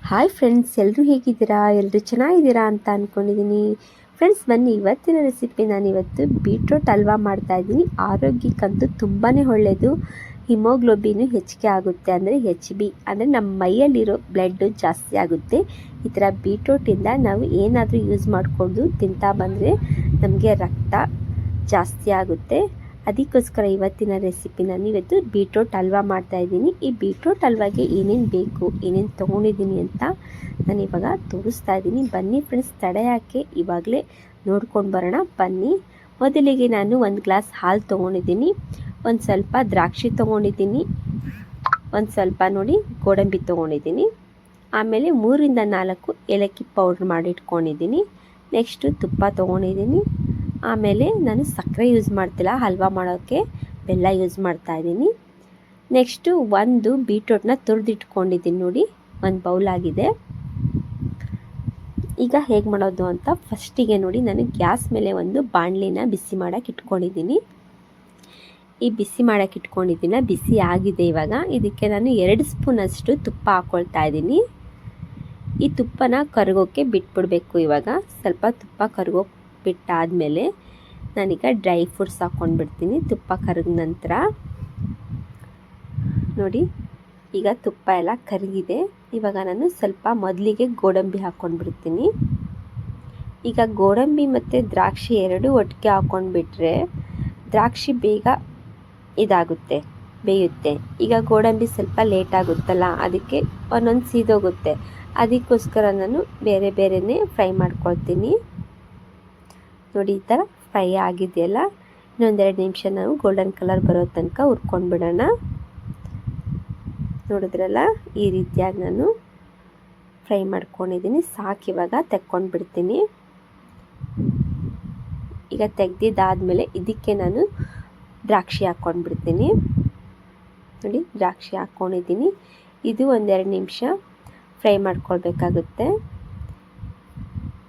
Hi friends, ಎಲ್ಲರೂ ಹೇಗಿದ್ದೀರಾ? ಎಲ್ಲರೂ ಚೆನ್ನಾಗಿದ್ದೀರಾ ಅಂತ ಅಂದ್ಕೊಂಡಿದ್ದೀನಿ. ಫ್ರೆಂಡ್ಸ್, ಬನ್ನಿ ಇವತ್ತಿನ ರೆಸಿಪಿ ನಾನಿವತ್ತು ಬೀಟ್ರೋಟ್ ಹಲ್ವಾ ಮಾಡ್ತಾಯಿದ್ದೀನಿ. ಆರೋಗ್ಯಕ್ಕಂತೂ ತುಂಬಾ ಒಳ್ಳೆಯದು. ಹಿಮೋಗ್ಲೋಬಿನು ಹೆಚ್ಚಿಗೆ ಆಗುತ್ತೆ, ಅಂದರೆ HB ಅಂದರೆ ನಮ್ಮ ಮೈಯಲ್ಲಿರೋ ಬ್ಲಡ್ಡು ಜಾಸ್ತಿ ಆಗುತ್ತೆ. ಈ ಥರ ಬೀಟ್ರೋಟಿಂದ ನಾವು ಏನಾದರೂ ಯೂಸ್ ಮಾಡಿಕೊಂಡು ತಿಂತಾ ಬಂದರೆ ನಮಗೆ ರಕ್ತ ಜಾಸ್ತಿ ಆಗುತ್ತೆ. ಅದಕ್ಕೋಸ್ಕರ ಇವತ್ತಿನ ರೆಸಿಪಿ ನಾನು ಇವತ್ತು ಬೀಟ್ರೋಟ್ ಹಲ್ವಾ ಮಾಡ್ತಾಯಿದ್ದೀನಿ. ಈ ಬೀಟ್ರೋಟ್ ಹಲ್ವಾಗೆ ಏನೇನು ಬೇಕು, ಏನೇನು ತೊಗೊಂಡಿದ್ದೀನಿ ಅಂತ ನಾನು ಇವಾಗ ತೋರಿಸ್ತಾ ಇದ್ದೀನಿ. ಬನ್ನಿ ಫ್ರೆಂಡ್ಸ್, ತಡೆ ಯಾಕೆ, ಇವಾಗಲೇ ನೋಡ್ಕೊಂಡು ಬರೋಣ ಬನ್ನಿ. ಮೊದಲಿಗೆ ನಾನು ಒಂದು ಗ್ಲಾಸ್ ಹಾಲು ತೊಗೊಂಡಿದ್ದೀನಿ, ಒಂದು ಸ್ವಲ್ಪ ದ್ರಾಕ್ಷಿ ತೊಗೊಂಡಿದ್ದೀನಿ, ಒಂದು ಸ್ವಲ್ಪ ನೋಡಿ ಗೋಡಂಬಿ ತೊಗೊಂಡಿದ್ದೀನಿ, ಆಮೇಲೆ 3 ರಿಂದ 4 ಏಲಕ್ಕಿ ಪೌಡ್ರ್ ಮಾಡಿ ಇಟ್ಕೊಂಡಿದ್ದೀನಿ. ನೆಕ್ಸ್ಟು ತುಪ್ಪ ತೊಗೊಂಡಿದ್ದೀನಿ. ಆಮೇಲೆ ನಾನು ಸಕ್ಕರೆ ಯೂಸ್ ಮಾಡ್ತಿಲ್ಲ, ಹಲ್ವಾ ಮಾಡೋಕ್ಕೆ ಬೆಲ್ಲ ಯೂಸ್ ಮಾಡ್ತಾಯಿದ್ದೀನಿ. ನೆಕ್ಸ್ಟು ಒಂದು ಬೀಟ್ರೋಟ್ನ ತುರಿದಿಟ್ಕೊಂಡಿದ್ದೀನಿ, ನೋಡಿ ಒಂದು ಬೌಲ್ ಆಗಿದೆ. ಈಗ ಹೇಗೆ ಮಾಡೋದು ಅಂತ ಫಸ್ಟಿಗೆ ನೋಡಿ, ನಾನು ಗ್ಯಾಸ್ ಮೇಲೆ ಒಂದು ಬಾಣಲಿನ ಬಿಸಿ ಮಾಡೋಕ್ಕೆ ಇಟ್ಕೊಂಡಿದ್ದೀನಿ. ಈ ಬಿಸಿ ಮಾಡೋಕ್ಕೆ ಇಟ್ಕೊಂಡಿದ್ದೀನಿ, ಬಿಸಿ ಆಗಿದೆ. ಇವಾಗ ಇದಕ್ಕೆ ನಾನು 2 ಸ್ಪೂನಷ್ಟು ತುಪ್ಪ ಹಾಕ್ಕೊಳ್ತಾ ಇದ್ದೀನಿ. ಈ ತುಪ್ಪನ ಕರಗೋಕ್ಕೆ ಬಿಟ್ಬಿಡಬೇಕು. ಇವಾಗ ಸ್ವಲ್ಪ ತುಪ್ಪ ಕರಗೋಕ್ಕೆ ಬಿಟ್ಟಾದಮೇಲೆ ನಾನೀಗ ಡ್ರೈ ಫ್ರೂಟ್ಸ್ ಹಾಕ್ಕೊಂಡ್ಬಿಡ್ತೀನಿ. ತುಪ್ಪ ಕರಗಿದ ನಂತರ ನೋಡಿ, ಈಗ ತುಪ್ಪ ಎಲ್ಲ ಕರಗಿದೆ. ಇವಾಗ ನಾನು ಸ್ವಲ್ಪ ಮೊದಲಿಗೆ ಗೋಡಂಬಿ ಹಾಕ್ಕೊಂಡ್ಬಿಡ್ತೀನಿ. ಈಗ ಗೋಡಂಬಿ ಮತ್ತು ದ್ರಾಕ್ಷಿ ಎರಡೂ ಒಟ್ಟಿಗೆ ಹಾಕ್ಕೊಂಡ್ಬಿಟ್ರೆ ದ್ರಾಕ್ಷಿ ಬೇಗ ಇದಾಗುತ್ತೆ, ಬೇಯುತ್ತೆ. ಈಗ ಗೋಡಂಬಿ ಸ್ವಲ್ಪ ಲೇಟ್ ಆಗುತ್ತಲ್ಲ, ಅದಕ್ಕೆ ಒಂದೊಂದು ಸೀದೋಗುತ್ತೆ. ಅದಕ್ಕೋಸ್ಕರ ನಾನು ಬೇರೆ ಬೇರೆಯೇ ಫ್ರೈ ಮಾಡ್ಕೊಳ್ತೀನಿ. ನೋಡಿ, ಈ ಥರ ಫ್ರೈ ಆಗಿದೆಯಲ್ಲ, ಇನ್ನೊಂದೆರಡು ನಿಮಿಷ ನಾವು ಗೋಲ್ಡನ್ ಕಲರ್ ಬರೋ ತನಕ ಹುರ್ಕೊಂಡ್ಬಿಡೋಣ. ನೋಡಿದ್ರಲ್ಲ, ಈ ರೀತಿಯಾಗಿ ನಾನು ಫ್ರೈ ಮಾಡ್ಕೊಂಡಿದ್ದೀನಿ. ಸಾಕು, ಇವಾಗ ತೆಕ್ಕೊಂಡ್ಬಿಡ್ತೀನಿ. ಈಗ ತೆಗ್ದಿದ್ದಾದಮೇಲೆ ಇದಕ್ಕೆ ನಾನು ದ್ರಾಕ್ಷಿ ಹಾಕ್ಕೊಂಡ್ಬಿಡ್ತೀನಿ. ನೋಡಿ, ದ್ರಾಕ್ಷಿ ಹಾಕ್ಕೊಂಡಿದ್ದೀನಿ. ಇದು 1-2 ನಿಮಿಷ ಫ್ರೈ ಮಾಡ್ಕೊಳ್ಬೇಕಾಗುತ್ತೆ.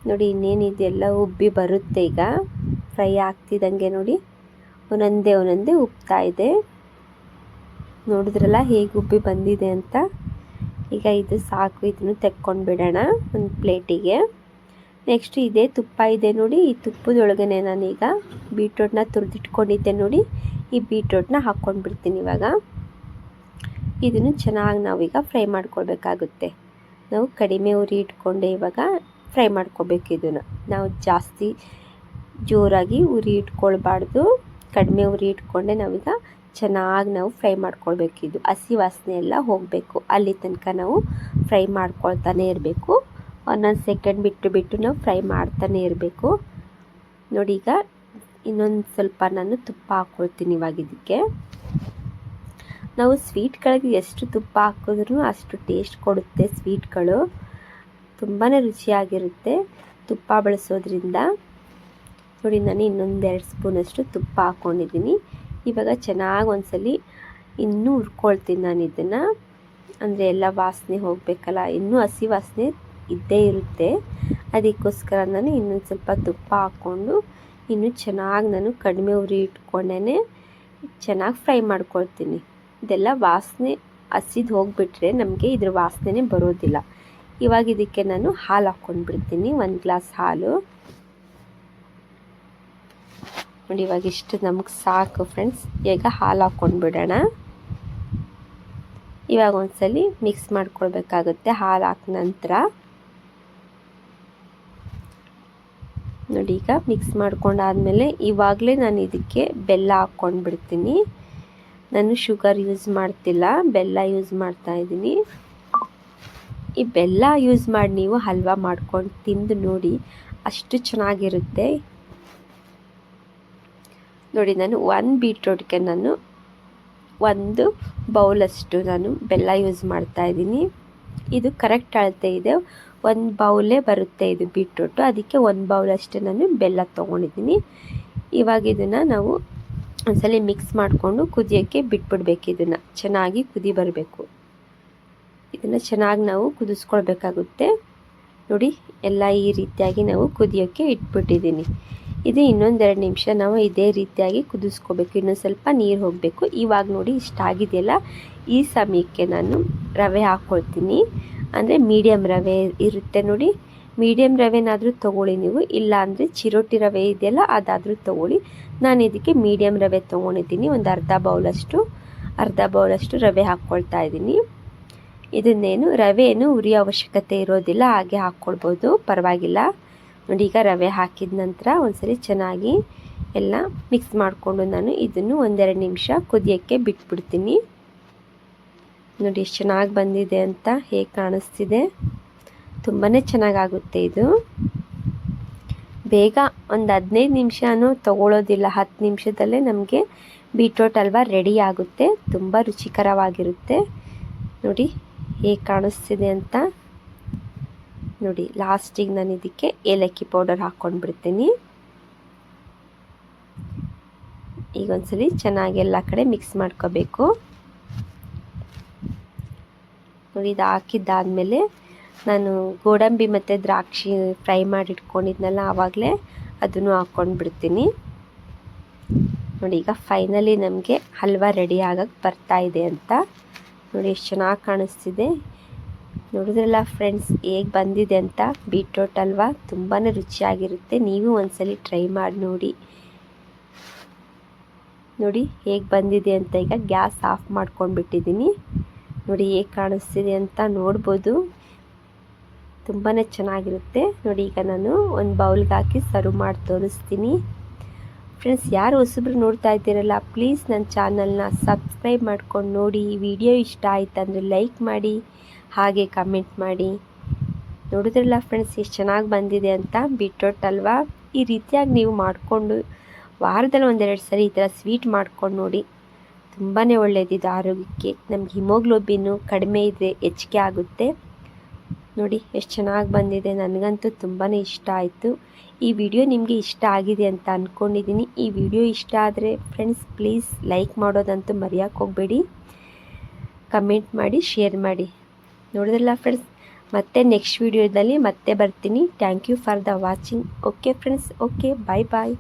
ನೋಡಿ, ಇನ್ನೇನಿದೆಲ್ಲ ಉಬ್ಬಿ ಬರುತ್ತೆ. ಈಗ ಫ್ರೈ ಆಗ್ತಿದ್ದಂಗೆ ನೋಡಿ ಒಂದೊಂದೇ ಉಬ್ತಾ ಇದೆ. ನೋಡಿದ್ರಲ್ಲ ಹೇಗೆ ಉಬ್ಬಿ ಬಂದಿದೆ ಅಂತ. ಈಗ ಇದು ಸಾಕು, ಇದನ್ನು ತೆಕ್ಕೊಂಡ್ಬಿಡೋಣ ಒಂದು ಪ್ಲೇಟಿಗೆ. ನೆಕ್ಸ್ಟ್ ಇದೇ ತುಪ್ಪ ಇದೆ ನೋಡಿ, ಈ ತುಪ್ಪದೊಳಗೇ ನಾನೀಗ ಬೀಟ್ರೋಟ್ನ ತುರಿದಿಟ್ಕೊಂಡಿದ್ದೆ ನೋಡಿ, ಈ ಬೀಟ್ರೋಟ್ನ ಹಾಕ್ಕೊಂಡ್ಬಿಡ್ತೀನಿ. ಇವಾಗ ಇದನ್ನು ಚೆನ್ನಾಗಿ ನಾವೀಗ ಫ್ರೈ ಮಾಡ್ಕೊಳ್ಬೇಕಾಗುತ್ತೆ. ನಾವು ಕಡಿಮೆ ಉರಿ ಇಟ್ಕೊಂಡೆ ಇವಾಗ ಫ್ರೈ ಮಾಡ್ಕೋಬೇಕು. ಇದನ್ನು ನಾವು ಜಾಸ್ತಿ ಜೋರಾಗಿ ಉರಿ ಇಟ್ಕೊಳ್ಬಾರ್ದು, ಕಡಿಮೆ ಉರಿ ಇಟ್ಕೊಂಡೆ ನಾವೀಗ ಚೆನ್ನಾಗಿ ನಾವು ಫ್ರೈ ಮಾಡ್ಕೊಳ್ಬೇಕು. ಇದು ಹಸಿ ವಾಸನೆ ಎಲ್ಲ ಹೋಗಬೇಕು, ಅಲ್ಲಿ ತನಕ ನಾವು ಫ್ರೈ ಮಾಡ್ಕೊಳ್ತಾನೆ ಇರಬೇಕು. ಒಂದೊಂದು ಸೆಕೆಂಡ್ ಬಿಟ್ಟು ನಾವು ಫ್ರೈ ಮಾಡ್ತಾನೆ ಇರಬೇಕು. ನೋಡಿ, ಈಗ ಇನ್ನೊಂದು ಸ್ವಲ್ಪ ನಾನು ತುಪ್ಪ ಹಾಕ್ಕೊಳ್ತೀನಿ. ಇವಾಗ ಇದಕ್ಕೆ ನಾವು ಸ್ವೀಟ್ಗಳಿಗೆ ಎಷ್ಟು ತುಪ್ಪ ಹಾಕಿದ್ರೂ ಅಷ್ಟು ಟೇಸ್ಟ್ ಕೊಡುತ್ತೆ. ಸ್ವೀಟ್ಗಳು ತುಂಬಾ ರುಚಿಯಾಗಿರುತ್ತೆ ತುಪ್ಪ ಬಳಸೋದ್ರಿಂದ. ನೋಡಿ, ನಾನು ಇನ್ನೊಂದು 2 ಸ್ಪೂನಷ್ಟು ತುಪ್ಪ ಹಾಕ್ಕೊಂಡಿದ್ದೀನಿ. ಇವಾಗ ಚೆನ್ನಾಗಿ ಒಂದ್ಸಲಿ ಇನ್ನೂ ಹುರ್ಕೊಳ್ತೀನಿ ನಾನು ಇದನ್ನು, ಅಂದರೆ ಎಲ್ಲ ವಾಸನೆ ಹೋಗಬೇಕಲ್ಲ, ಇನ್ನೂ ಹಸಿ ವಾಸನೆ ಇದ್ದೇ ಇರುತ್ತೆ. ಅದಕ್ಕೋಸ್ಕರ ನಾನು ಇನ್ನೊಂದು ಸ್ವಲ್ಪ ತುಪ್ಪ ಹಾಕ್ಕೊಂಡು ಇನ್ನೂ ಚೆನ್ನಾಗಿ ನಾನು ಕಡಿಮೆ ಉರಿ ಇಟ್ಕೊಂಡೇ ಚೆನ್ನಾಗಿ ಫ್ರೈ ಮಾಡ್ಕೊಳ್ತೀನಿ. ಇದೆಲ್ಲ ವಾಸನೆ ಹಸಿದು ಹೋಗಿಬಿಟ್ರೆ ನಮಗೆ ಇದ್ರ ವಾಸನೆ ಬರೋದಿಲ್ಲ. ಇವಾಗ ಇದಕ್ಕೆ ನಾನು ಹಾಲು ಹಾಕ್ಕೊಂಡ್ಬಿಡ್ತೀನಿ, 1 ಗ್ಲಾಸ್ ಹಾಲು. ನೋಡಿ, ಇವಾಗ ಇಷ್ಟು ನಮಗೆ ಸಾಕು ಫ್ರೆಂಡ್ಸ್. ಈಗ ಹಾಲು ಹಾಕ್ಕೊಂಡ್ಬಿಡೋಣ. ಇವಾಗ ಒಂದ್ಸಲಿ ಮಿಕ್ಸ್ ಮಾಡ್ಕೊಳ್ಬೇಕಾಗುತ್ತೆ ಹಾಲು ಹಾಕಿದ ನಂತರ. ನೋಡಿ, ಈಗ ಮಿಕ್ಸ್ ಮಾಡ್ಕೊಂಡಾದ್ಮೇಲೆ ಇವಾಗಲೇ ನಾನು ಇದಕ್ಕೆ ಬೆಲ್ಲ ಹಾಕ್ಕೊಂಡ್ಬಿಡ್ತೀನಿ. ನಾನು ಶುಗರ್ ಯೂಸ್ ಮಾಡ್ತಿಲ್ಲ, ಬೆಲ್ಲ ಯೂಸ್ ಮಾಡ್ತಾಯಿದ್ದೀನಿ. ಈ ಬೆಲ್ಲ ಯೂಸ್ ಮಾಡಿ ನೀವು ಹಲ್ವಾ ಮಾಡ್ಕೊಂಡು ತಿಂದು ನೋಡಿ, ಅಷ್ಟು ಚೆನ್ನಾಗಿರುತ್ತೆ. ನೋಡಿ, ನಾನು 1 ಬೀಟ್ರೋಟ್ಗೆ ನಾನು 1 ಬೌಲಷ್ಟು ನಾನು ಬೆಲ್ಲ ಯೂಸ್ ಮಾಡ್ತಾಯಿದ್ದೀನಿ. ಇದು ಕರೆಕ್ಟ್ ಅಳತೆ ಇದೆ, 1 ಬೌಲೇ ಬರುತ್ತೆ ಇದು ಬೀಟ್ರೋಟು, ಅದಕ್ಕೆ 1 ಬೌಲಷ್ಟು ನಾನು ಬೆಲ್ಲ ತೊಗೊಂಡಿದ್ದೀನಿ. ಇವಾಗ ಇದನ್ನು ನಾವು ಒಂದ್ಸಲ ಮಿಕ್ಸ್ ಮಾಡಿಕೊಂಡು ಕುದಿಯೋಕ್ಕೆ ಬಿಟ್ಬಿಡ್ಬೇಕು. ಇದನ್ನು ಚೆನ್ನಾಗಿ ಕುದಿ ಬರಬೇಕು. ಇದನ್ನು ಚೆನ್ನಾಗಿ ನಾವು ಕುದಿಸ್ಕೊಳ್ಬೇಕಾಗುತ್ತೆ. ನೋಡಿ, ಎಲ್ಲ ಈ ರೀತಿಯಾಗಿ ನಾವು ಕುದಿಯೋಕ್ಕೆ ಇಟ್ಬಿಟ್ಟಿದ್ದೀನಿ. ಇದು ಇನ್ನೊಂದೆರಡು ನಿಮಿಷ ನಾವು ಇದೇ ರೀತಿಯಾಗಿ ಕುದಿಸ್ಕೋಬೇಕು. ಇನ್ನೊಂದು ಸ್ವಲ್ಪ ನೀರು ಹೋಗಬೇಕು. ಇವಾಗ ನೋಡಿ ಇಷ್ಟಾಗಿದೆಯಲ್ಲ, ಈ ಸಮಯಕ್ಕೆ ನಾನು ರವೆ ಹಾಕ್ಕೊಳ್ತೀನಿ. ಅಂದರೆ ಮೀಡಿಯಮ್ ರವೆ ಇರುತ್ತೆ ನೋಡಿ, ಮೀಡಿಯಮ್ ರವೆನಾದರೂ ತೊಗೊಳ್ಳಿ ನೀವು, ಇಲ್ಲ ಅಂದರೆ ಚಿರೋಟಿ ರವೆ ಇದೆಯಲ್ಲ ಅದಾದರೂ ತೊಗೊಳ್ಳಿ. ನಾನು ಇದಕ್ಕೆ ಮೀಡಿಯಮ್ ರವೆ ತೊಗೊಂಡಿದ್ದೀನಿ. ಒಂದು ಅರ್ಧ ಬೌಲಷ್ಟು ರವೆ ಹಾಕ್ಕೊಳ್ತಾ ಇದ್ದೀನಿ. ಇದನ್ನೇನು ರವೆ ಏನು ಉರಿಯೋ ಅವಶ್ಯಕತೆ ಇರೋದಿಲ್ಲ, ಹಾಗೆ ಹಾಕ್ಕೊಳ್ಬೋದು, ಪರವಾಗಿಲ್ಲ. ನೋಡಿ ಈಗ ರವೆ ಹಾಕಿದ ನಂತರ ಒಂದ್ಸರಿ ಚೆನ್ನಾಗಿ ಎಲ್ಲ ಮಿಕ್ಸ್ ಮಾಡಿಕೊಂಡು ನಾನು ಇದನ್ನು 1-2 ನಿಮಿಷ ಕುದಿಯೋಕ್ಕೆ ಬಿಟ್ಬಿಡ್ತೀನಿ. ನೋಡಿ ಎಷ್ಟು ಚೆನ್ನಾಗಿ ಬಂದಿದೆ ಅಂತ, ಹೇಗೆ ಕಾಣಿಸ್ತಿದೆ, ತುಂಬಾ ಚೆನ್ನಾಗಾಗುತ್ತೆ ಇದು. ಬೇಗ ಒಂದು 15 ನಿಮಿಷನೂ ತಗೊಳ್ಳೋದಿಲ್ಲ, 10 ನಿಮಿಷದಲ್ಲೇ ನಮಗೆ ಬೀಟ್ರೋಟ್ ಹಲ್ವಾ ರೆಡಿ ಆಗುತ್ತೆ. ತುಂಬ ರುಚಿಕರವಾಗಿರುತ್ತೆ. ನೋಡಿ ಹೇಗೆ ಕಾಣಿಸ್ತಿದೆ ಅಂತ. ನೋಡಿ ಲಾಸ್ಟಿಗೆ ನಾನು ಇದಕ್ಕೆ ಏಲಕ್ಕಿ ಪೌಡರ್ ಹಾಕ್ಕೊಂಡು ಬಿಡ್ತೀನಿ. ಈಗ ಒಂದ್ಸಲಿ ಚೆನ್ನಾಗಿ ಎಲ್ಲ ಕಡೆ ಮಿಕ್ಸ್ ಮಾಡ್ಕೋಬೇಕು. ನೋಡಿ ಇದು ಹಾಕಿದ್ದಾದಮೇಲೆ ನಾನು ಗೋಡಂಬಿ ಮತ್ತು ದ್ರಾಕ್ಷಿ ಫ್ರೈ ಮಾಡಿ ಇಟ್ಕೊಂಡಿದ್ನಲ್ಲ, ಆವಾಗಲೇ ಅದನ್ನು ಹಾಕ್ಕೊಂಡು ಬಿಡ್ತೀನಿ. ನೋಡಿ ಈಗ ಫೈನಲಿ ನಮಗೆ ಹಲ್ವಾ ರೆಡಿ ಆಗಕ್ಕೆ ಬರ್ತಾ ಇದೆ ಅಂತ. ನೋಡಿ ಎಷ್ಟು ಚೆನ್ನಾಗಿ ಕಾಣಿಸ್ತಿದೆ. ನೋಡಿದ್ರಲ್ಲ ಫ್ರೆಂಡ್ಸ್ ಹೇಗೆ ಬಂದಿದೆ ಅಂತ. ಬೀಟ್ರೋಟ್ ಹಲ್ವಾ ತುಂಬಾ ರುಚಿಯಾಗಿರುತ್ತೆ. ನೀವು ಒಂದ್ಸಲಿ ಟ್ರೈ ಮಾಡಿ ನೋಡಿ. ನೋಡಿ ಹೇಗೆ ಬಂದಿದೆ ಅಂತ. ಈಗ ಗ್ಯಾಸ್ ಆಫ್ ಮಾಡ್ಕೊಂಡು ಬಿಟ್ಟಿದ್ದೀನಿ. ನೋಡಿ ಹೇಗೆ ಕಾಣಿಸ್ತಿದೆ ಅಂತ ನೋಡ್ಬೋದು. ತುಂಬಾ ಚೆನ್ನಾಗಿರುತ್ತೆ. ನೋಡಿ ಈಗ ನಾನು ಒಂದು ಬೌಲ್ಗೆ ಹಾಕಿ ಸರ್ವ್ ಮಾಡಿ ತೋರಿಸ್ತೀನಿ. ಫ್ರೆಂಡ್ಸ್, ಯಾರು ಹೊಸಬ್ರು ನೋಡ್ತಾ ಇದ್ದೀರಲ್ಲ, ಪ್ಲೀಸ್ ನನ್ನ ಚಾನಲ್ನ ಸಬ್ಸ್ಕ್ರೈಬ್ ಮಾಡ್ಕೊಂಡು ನೋಡಿ. ಈ ವಿಡಿಯೋ ಇಷ್ಟ ಆಯ್ತಂದರೆ ಲೈಕ್ ಮಾಡಿ, ಹಾಗೆ ಕಮೆಂಟ್ ಮಾಡಿ. ನೋಡಿದ್ರಲ್ಲ ಫ್ರೆಂಡ್ಸ್ ಎಷ್ಟು ಚೆನ್ನಾಗಿ ಬಂದಿದೆ ಅಂತ ಬೀಟ್ರೋಟ್ ಹಲ್ವಾ. ಈ ರೀತಿಯಾಗಿ ನೀವು ಮಾಡಿಕೊಂಡು ವಾರದಲ್ಲಿ 1-2 ಸರಿ ಈ ಥರ ಸ್ವೀಟ್ ಮಾಡ್ಕೊಂಡು ನೋಡಿ. ತುಂಬಾ ಒಳ್ಳೆಯದಿದೆ ಆರೋಗ್ಯಕ್ಕೆ. ನಮ್ಗೆ ಹಿಮೋಗ್ಲೋಬಿನ್ನು ಕಡಿಮೆ ಇದ್ದರೆ ಹೆಚ್ಚಿಗೆ ಆಗುತ್ತೆ. ನೋಡಿ ಎಷ್ಟು ಚೆನ್ನಾಗಿ ಬಂದಿದೆ. ನನಗಂತೂ ತುಂಬಾ ಇಷ್ಟ ಆಯಿತು. ಈ ವಿಡಿಯೋ ನಿಮಗೆ ಇಷ್ಟ ಆಗಿದೆ ಅಂತ ಅಂದ್ಕೊಂಡಿದ್ದೀನಿ. ಈ ವಿಡಿಯೋ ಇಷ್ಟ ಆದರೆ ಫ್ರೆಂಡ್ಸ್ ಪ್ಲೀಸ್ ಲೈಕ್ ಮಾಡೋದಂತೂ ಮರೆಯೋಕ್ಕೆ ಹೋಗಬೇಡಿ. ಕಮೆಂಟ್ ಮಾಡಿ, ಶೇರ್ ಮಾಡಿ. ನೋಡಿದ್ರಲ್ಲ ಫ್ರೆಂಡ್ಸ್, ಮತ್ತೆ ನೆಕ್ಸ್ಟ್ ವಿಡಿಯೋದಲ್ಲಿ ಮತ್ತೆ ಬರ್ತೀನಿ. Thank you for the watching. Okay friends, okay, bye bye.